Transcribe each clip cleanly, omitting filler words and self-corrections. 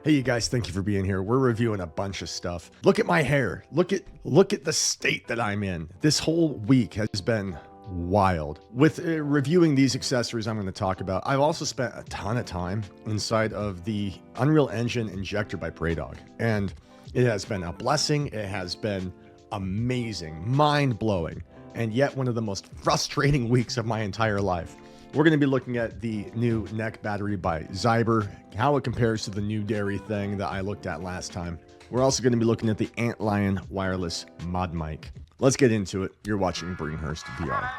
Hey you guys, thank you for being here. We're reviewing a bunch of stuff. Look at my hair. Look at the state that I'm in. This whole week has been wild. With reviewing these accessories I'm going to talk about, I've also spent a ton of time inside of the Unreal Engine Injector by Praydog. And it has been a blessing. It has been amazing, mind-blowing, and yet one of the most frustrating weeks of my entire life. We're going to be looking at the new neck battery by Zyber, how it compares to the new dairy thing that I looked at last time. We're also going to be looking at the Antlion Wireless ModMic. Let's get into it. You're watching Bringhurst VR.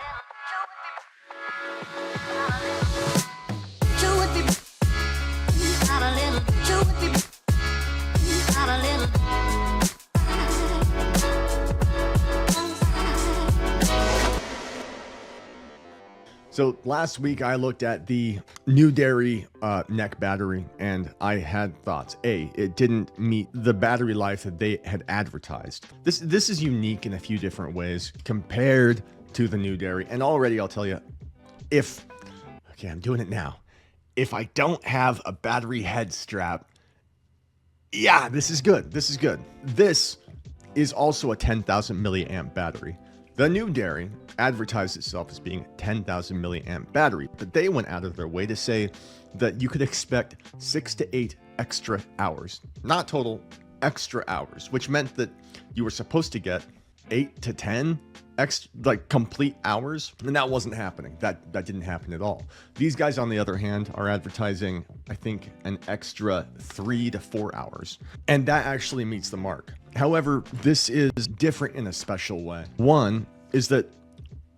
So last week I looked at the new dairy neck battery and I had thoughts. A, it didn't meet the battery life that they had advertised. This is unique in a few different ways compared to the new dairy. And already I'll tell you, okay, I'm doing it now. If I don't have a battery head strap, yeah, this is good. This is good. This is also a 10,000 milliamp battery. The new dairy advertised itself as being a 10,000 milliamp battery, but they went out of their way to say that you could expect 6 to 8 extra hours, not total, extra hours, which meant that you were supposed to get 8 to 10 complete hours, and that wasn't happening. That didn't happen at all. These guys, on the other hand, are advertising, I think, an extra 3 to 4 hours, and that actually meets the mark. However, this is different in a special way. One is that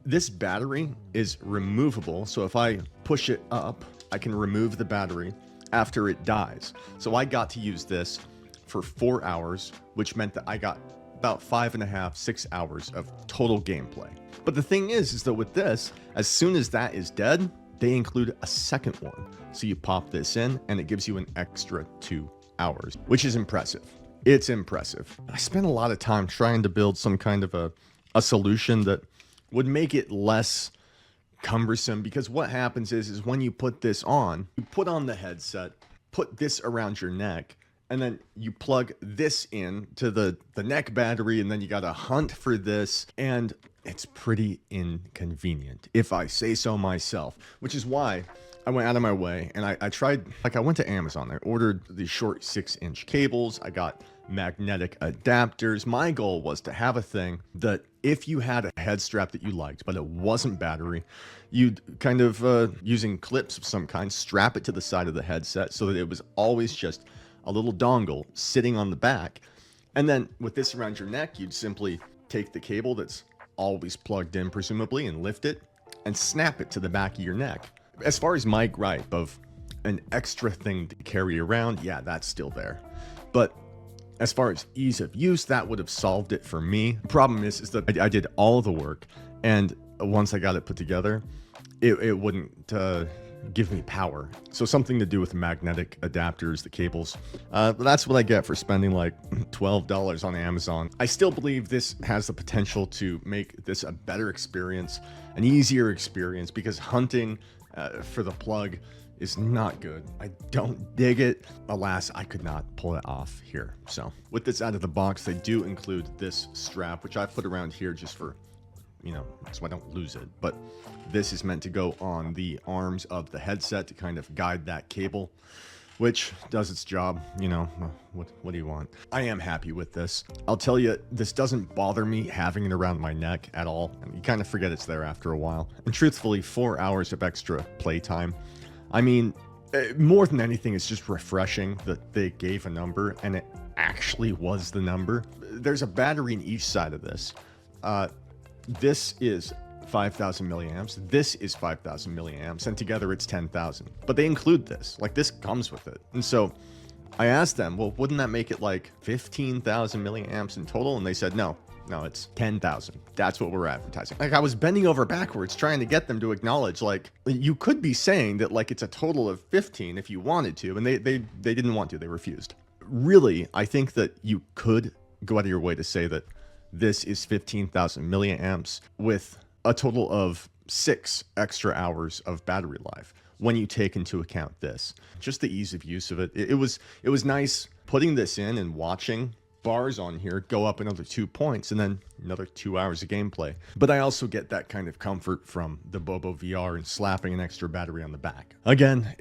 this battery is removable, so if I push it up, I can remove the battery after it dies. So I got to use this for 4 hours, which meant that I got about 5.5, 6 hours of total gameplay. But the thing is that with this, as soon as that is dead, they include a second one. So you pop this in and it gives you an extra 2 hours, which is impressive. It's impressive. I spent a lot of time trying to build some kind of a solution that would make it less cumbersome, because what happens is when you put this on, you put on the headset, put this around your neck, and then you plug this in to the neck battery, and then you gotta hunt for this, and it's pretty inconvenient, if I say so myself, which is why I went out of my way and I tried, I went to Amazon, I ordered the short 6-inch cables, I got magnetic adapters. My goal was to have a thing that if you had a head strap that you liked, but it wasn't battery, you'd kind of, using clips of some kind, strap it to the side of the headset so that it was always just a little dongle sitting on the back. And then with this around your neck, you'd simply take the cable that's always plugged in, presumably, and lift it and snap it to the back of your neck. As far as my gripe of an extra thing to carry around, yeah, that's still there. But as far as ease of use, that would have solved it for me. The problem is that I did all the work, and once I got it put together, it wouldn't give me power. So something to do with the magnetic adapters, the cables. But that's what I get for spending like $12 on Amazon. I still believe this has the potential to make this a better experience, an easier experience, because hunting for the plug is not good. I don't dig it. Alas, I could not pull it off here. So with this out of the box, they do include this strap, which I put around here just for, you know, so I don't lose it. But this is meant to go on the arms of the headset to kind of guide that cable, which does its job. You know, what do you want? I am happy with this. I'll tell you, this doesn't bother me having it around my neck at all. I mean, you kind of forget it's there after a while. And truthfully, 4 hours of extra playtime, I mean, more than anything, it's just refreshing that they gave a number and it actually was the number. There's a battery in each side of this. This is 5,000 milliamps. This is 5,000 milliamps, and together it's 10,000. But they include this, like this comes with it. And so I asked them, well, wouldn't that make it like 15,000 milliamps in total? And they said, no, it's 10,000. That's what we're advertising. Like, I was bending over backwards trying to get them to acknowledge, like, you could be saying that like it's a total of 15 if you wanted to, and they didn't want to, they refused. Really, I think that you could go out of your way to say that this is 15,000 milliamps with a total of 6 extra hours of battery life. when you take into account this. Just the ease of use of it. It was nice putting this in and watching bars on here go up another 2 points and then another 2 hours of gameplay. But I also get that kind of comfort from the Bobo VR and slapping an extra battery on the back. Again,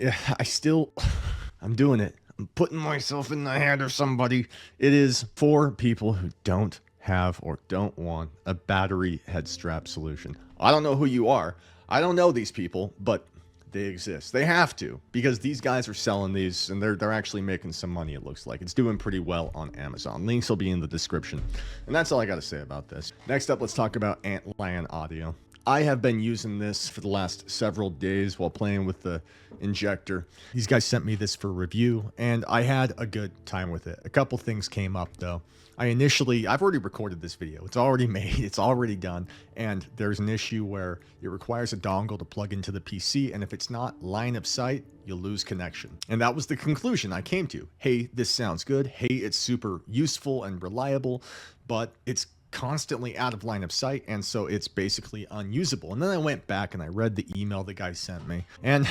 I'm doing it. I'm putting myself in the hand of somebody. It is for people who don't have or don't want a battery head strap solution. I don't know who you are. I don't know these people, but they exist. They have to, because these guys are selling these and they're actually making some money. It looks like it's doing pretty well on Amazon. Links will be in the description. And that's all I got to say about this. Next up, let's talk about Antlion audio. I have been using this for the last several days while playing with the Injector. These guys sent me this for review, and I had a good time with it. A couple things came up, though. I've already recorded this video. It's already made, it's already done, and there's an issue where it requires a dongle to plug into the PC, and if it's not line of sight, you'll lose connection. And that was the conclusion I came to. Hey, this sounds good. Hey, it's super useful and reliable, but it's constantly out of line of sight, and so it's basically unusable. And then I went back and I read the email the guy sent me, and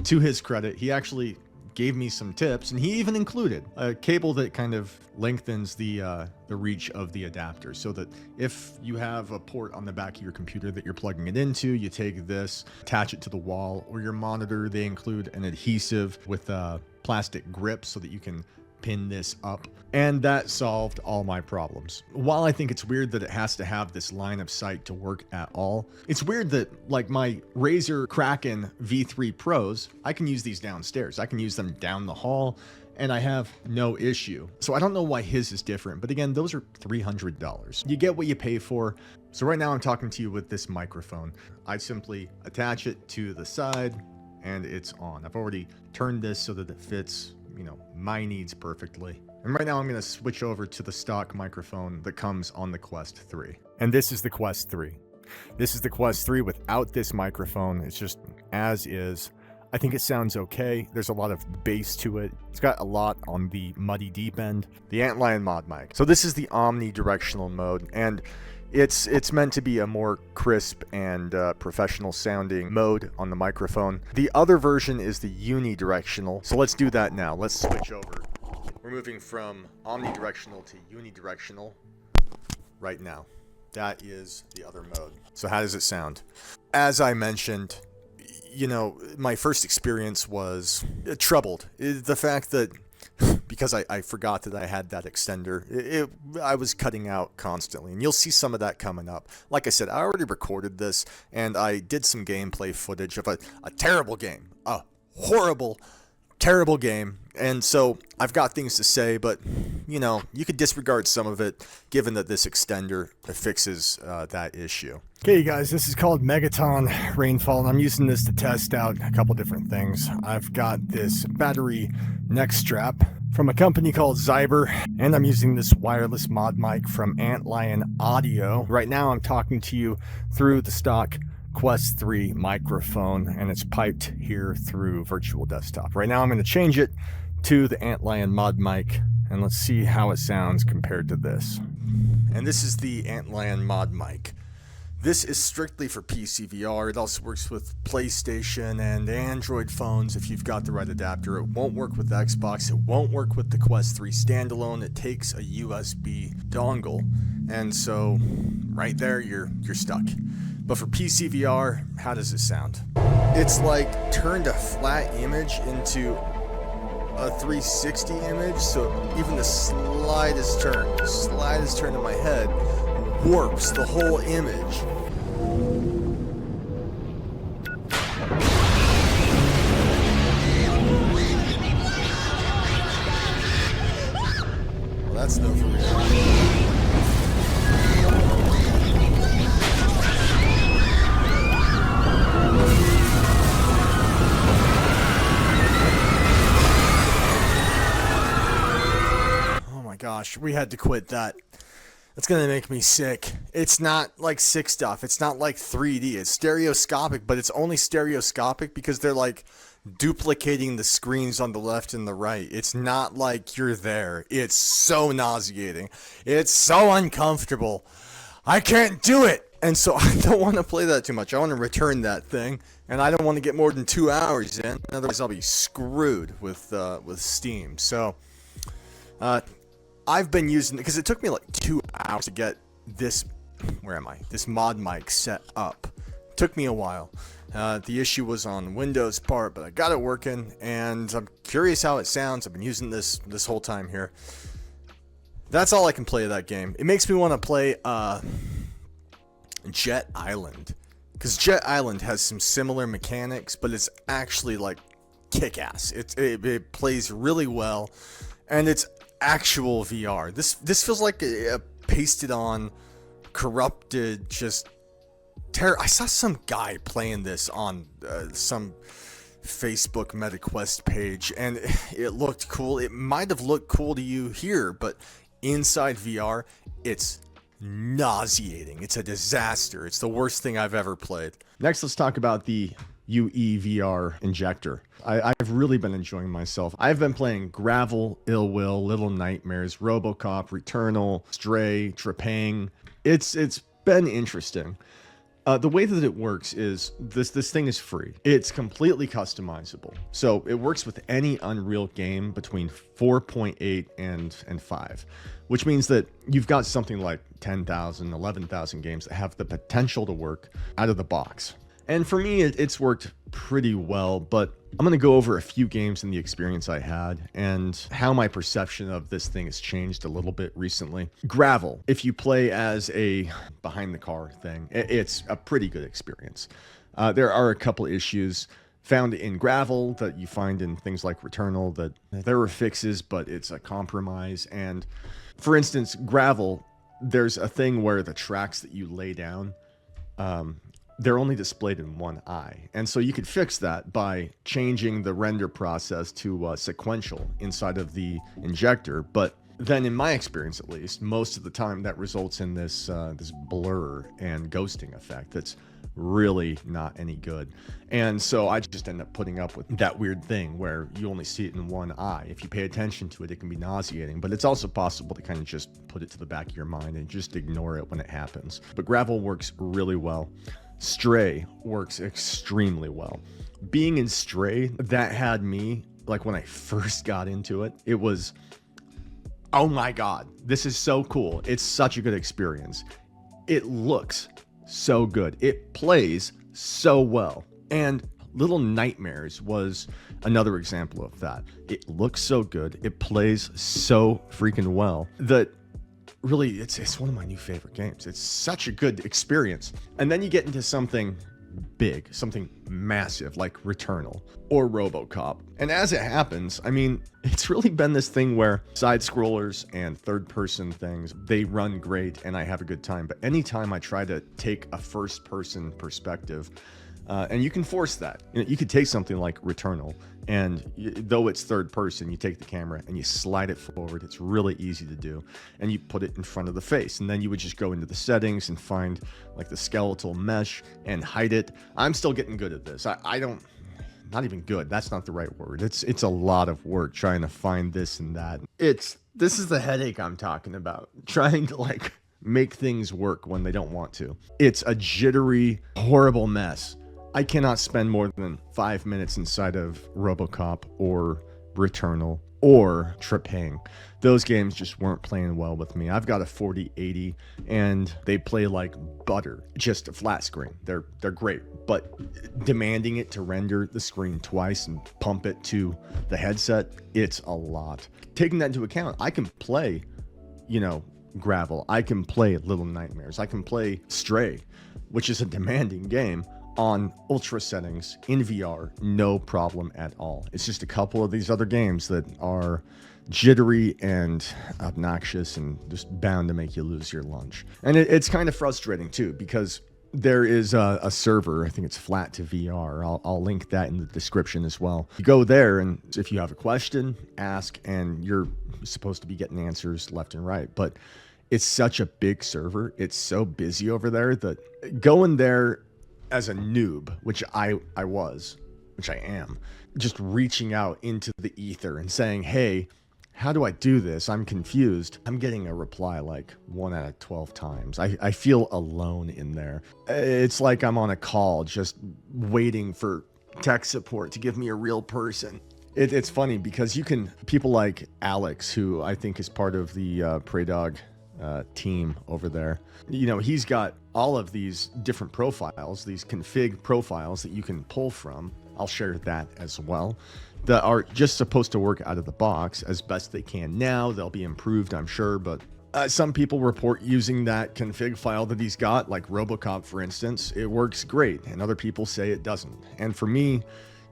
to his credit, he actually gave me some tips, and he even included a cable that kind of lengthens the reach of the adapter, so that if you have a port on the back of your computer that you're plugging it into, you take this, attach it to the wall or your monitor. They include an adhesive with a plastic grip so that you can pin this up, and that solved all my problems. While I think it's weird that it has to have this line of sight to work at all, it's weird that, like, my Razer Kraken V3 Pros, I can use these downstairs. I can use them down the hall, and I have no issue. So I don't know why his is different, but again, those are $300. You get what you pay for. So right now I'm talking to you with this microphone. I simply attach it to the side, and it's on. I've already turned this so that it fits, my needs perfectly. And right now I'm going to switch over to the stock microphone that comes on the Quest 3. And this is the Quest 3. This is the Quest 3 without this microphone. It's just as is. I think it sounds okay. There's a lot of bass to it. It's got a lot on the muddy deep end. The Antlion ModMic. So this is the omnidirectional mode, and it's meant to be a more crisp and professional sounding mode on the microphone. The other version is the unidirectional. So let's do that now. Let's switch over. We're moving from omnidirectional to unidirectional right now. That is the other mode. So how does it sound? As I mentioned, my first experience was troubled. The fact that, because I forgot that I had that extender, I was cutting out constantly, and you'll see some of that coming up. Like I said, I already recorded this, and I did some gameplay footage of a terrible game, a horrible, terrible game, and so I've got things to say, but you could disregard some of it, given that this extender fixes that issue. Okay, guys, this is called Megaton Rainfall, and I'm using this to test out a couple different things. I've got this battery neck strap from a company called Zyber, and I'm using this wireless ModMic from Antlion Audio. Right now, I'm talking to you through the stock Quest 3 microphone, and it's piped here through Virtual Desktop. Right now, I'm going to change it to the Antlion ModMic, and let's see how it sounds compared to this. And this is the Antlion ModMic. This is strictly for PC VR. It also works with PlayStation and Android phones if you've got the right adapter. It won't work with Xbox. It won't work with the Quest 3 standalone. It takes a USB dongle, and so right there you're stuck. But for PC VR, how does it sound? It's like turned a flat image into a 360 image, so even the slightest turn of my head warps the whole image. Well, that's no for real. Gosh, we had to quit that. That's gonna make me sick. It's not like sick stuff. It's not like 3D. It's stereoscopic, but it's only stereoscopic because they're like duplicating the screens on the left and the right. It's not like you're there. It's so nauseating. It's so uncomfortable. I can't do it. And so I don't want to play that too much. I want to return that thing, and I don't want to get more than 2 hours in. Otherwise, I'll be screwed with Steam. So I've been using it because it took me like 2 hours to get this. Where am I? This ModMic set up. It took me a while. The issue was on Windows part, but I got it working, and I'm curious how it sounds. I've been using this whole time here. That's all I can play of that game. It makes me want to play Jet Island, because Jet Island has some similar mechanics, but it's actually like kick-ass. It plays really well, and it's actual VR. This feels like a pasted on, corrupted, just I saw some guy playing this on some Facebook MetaQuest page, and it looked cool. It might have looked cool to you here, but inside VR, it's nauseating. It's a disaster. It's the worst thing I've ever played. Next, let's talk about the UEVR Injector. I've really been enjoying myself. I've been playing Gravel, Ill Will, Little Nightmares, RoboCop, Returnal, Stray, Trepang. It's been interesting. The way that it works is this thing is free. It's completely customizable. So it works with any Unreal game between 4.8 and 5, which means that you've got something like 10,000, 11,000 games that have the potential to work out of the box. And for me, it's worked pretty well, but I'm going to go over a few games and the experience I had and how my perception of this thing has changed a little bit recently. Gravel, if you play as a behind the car thing, it's a pretty good experience. There are a couple issues found in Gravel that you find in things like Returnal that there are fixes, but it's a compromise. And for instance, Gravel, there's a thing where the tracks that you lay down, they're only displayed in one eye. And so you could fix that by changing the render process to sequential inside of the injector. But then in my experience, at least, most of the time that results in this this blur and ghosting effect that's really not any good. And so I just end up putting up with that weird thing where you only see it in one eye. If you pay attention to it, it can be nauseating, but it's also possible to kind of just put it to the back of your mind and just ignore it when it happens. But Gravel works really well. Stray works extremely well. Being in Stray, that had me, like when I first got into it, it was, oh my God, this is so cool. It's such a good experience. It looks so good. It plays so well. And Little Nightmares was another example of that. It looks so good. It plays so freaking well that really, it's one of my new favorite games. It's such a good experience. And then you get into something big, something massive like Returnal or RoboCop. And as it happens, I mean, it's really been this thing where side scrollers and third person things, they run great and I have a good time. But anytime I try to take a first person perspective, and you can force that. You could take something like Returnal, and though it's third person, you take the camera and you slide it forward. It's really easy to do. And you put it in front of the face. And then you would just go into the settings and find like the skeletal mesh and hide it. I'm still getting good at this. I don't, not even good. That's not the right word. It's a lot of work trying to find this and that. This is the headache I'm talking about. Trying to like make things work when they don't want to. It's a jittery, horrible mess. I cannot spend more than 5 minutes inside of RoboCop or Returnal or Trepang. Those games just weren't playing well with me. I've got a 4080 and they play like butter, just a flat screen. They're great, but demanding it to render the screen twice and pump it to the headset, it's a lot. Taking that into account, I can play, Gravel. I can play Little Nightmares. I can play Stray, which is a demanding game, on ultra settings in VR, no problem at all. It's just a couple of these other games that are jittery and obnoxious and just bound to make you lose your lunch. And it's kind of frustrating too, because there is a server, I think it's Flat to VR. I'll link that in the description as well. You go there, and if you have a question, ask, and you're supposed to be getting answers left and right. But it's such a big server. It's so busy over there that going there as a noob, which I am, just reaching out into the ether and saying, hey, how do I do this? I'm confused. I'm getting a reply like 1 out of 12 times. I feel alone in there. It's like I'm on a call just waiting for tech support to give me a real person. It's funny because people like Alex, who I think is part of the Praydog team over there, he's got all of these different profiles, these config profiles that you can pull from. I'll share that as well, that are just supposed to work out of the box as best they can. Now they'll be improved, I'm sure, but some people report using that config file that he's got, like Robocop, for instance. It works great, and other people say it doesn't. And for me,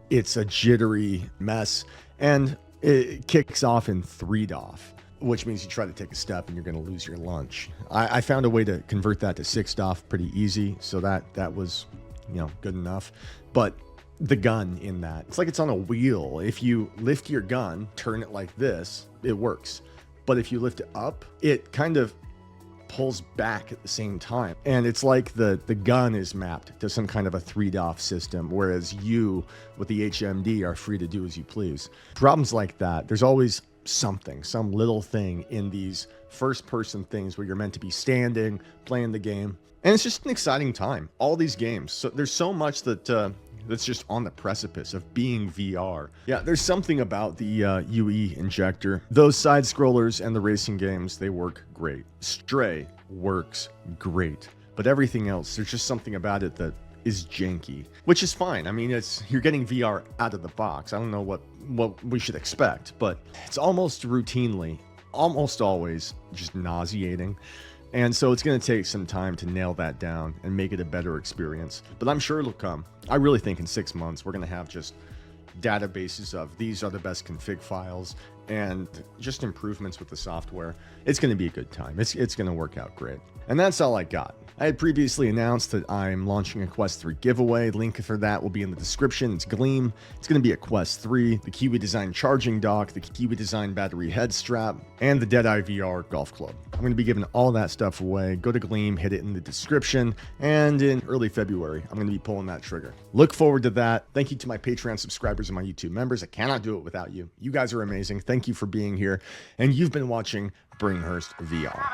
it's a jittery mess, and it kicks off in 3DOF, which means you try to take a step and you're going to lose your lunch. I found a way to convert that to 6DOF pretty easy, so that was, good enough. But the gun in that, it's like it's on a wheel. If you lift your gun, turn it like this, it works. But if you lift it up, it kind of pulls back at the same time. And it's like the gun is mapped to some kind of a 3DOF system, whereas you, with the HMD, are free to do as you please. Problems like that, there's always something, some little thing in these first-person things where you're meant to be standing, playing the game. And it's just an exciting time. All these games. So there's so much that's just on the precipice of being VR. Yeah, there's something about the UE Injector. Those side scrollers and the racing games, they work great. Stray works great. But everything else, there's just something about it that is janky, which is fine. I mean, you're getting VR out of the box. I don't know what we should expect, but it's almost routinely, almost always just nauseating. And so it's going to take some time to nail that down and make it a better experience. But I'm sure it'll come. I really think in 6 months, we're going to have just databases of these are the best config files and just improvements with the software. It's going to be a good time. It's going to work out great. And that's all I got. I had previously announced that I'm launching a Quest 3 giveaway. Link for that will be in the description. It's Gleam. It's going to be a Quest 3, the Kiwi Design charging dock, the Kiwi Design battery head strap, and the Deadeye VR golf club. I'm going to be giving all that stuff away. Go to Gleam, hit it in the description, and in early February, I'm going to be pulling that trigger. Look forward to that. Thank you to my Patreon subscribers and my YouTube members. I cannot do it without you. You guys are amazing. Thank you for being here, and you've been watching Brainhurst VR.